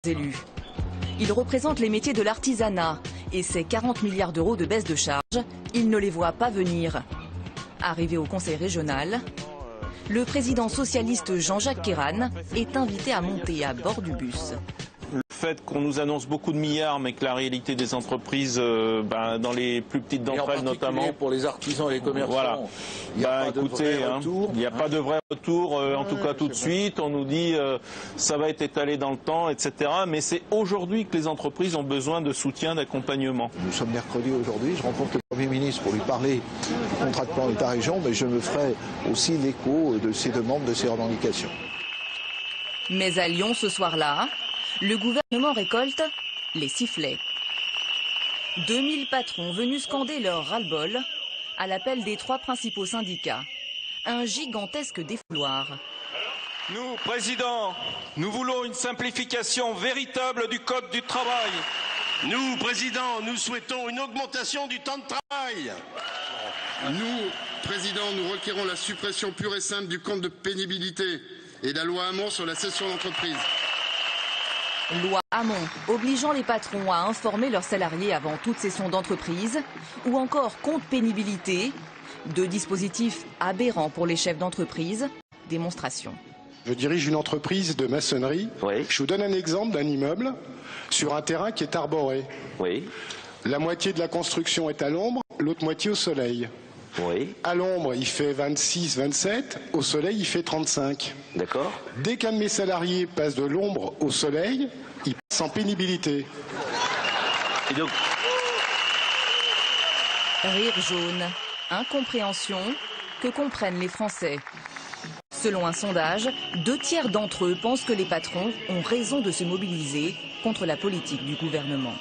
élus. Ils représentent les métiers de l'artisanat et ces 40 milliards d'euros de baisse de charges, ils ne les voient pas venir. Arrivé au conseil régional, le président socialiste Jean-Jacques Kéran est invité à monter à bord du bus. Le fait qu'on nous annonce beaucoup de milliards, mais que la réalité des entreprises, dans les plus petites d'entre elles notamment, pour les artisans et les commerçants, voilà. Il n'y a pas de vrai retour, en tout cas tout de suite. On nous dit ça va être étalé dans le temps, etc. Mais c'est aujourd'hui que les entreprises ont besoin de soutien, d'accompagnement. Nous sommes mercredi aujourd'hui, je rencontre le Premier ministre pour lui parler du contrat de plan État-région, mais je me ferai aussi l'écho de ses demandes, de ses revendications. Mais à Lyon, ce soir-là, le gouvernement récolte les sifflets. 2000 patrons venus scander leur ras-le-bol à l'appel des 3 principaux syndicats. Un gigantesque défouloir. Nous, Président, nous voulons une simplification véritable du Code du travail. Nous, Président, nous souhaitons une augmentation du temps de travail. Nous, Président, nous requérons la suppression pure et simple du compte de pénibilité et de la loi Hamon sur la cession d'entreprise. Loi Hamon, obligeant les patrons à informer leurs salariés avant toute cession d'entreprise, ou encore compte pénibilité, 2 dispositifs aberrants pour les chefs d'entreprise. Démonstration. Je dirige une entreprise de maçonnerie. Oui. Je vous donne un exemple d'un immeuble sur un terrain qui est arboré. Oui. La moitié de la construction est à l'ombre, l'autre moitié au soleil. Oui. À l'ombre, il fait 26, 27, au soleil, il fait 35. D'accord. Dès qu'un de mes salariés passe de l'ombre au soleil, il passe en pénibilité. Et donc... Rire jaune, incompréhension, que comprennent les Français. Selon un sondage, 2 tiers d'entre eux pensent que les patrons ont raison de se mobiliser contre la politique du gouvernement.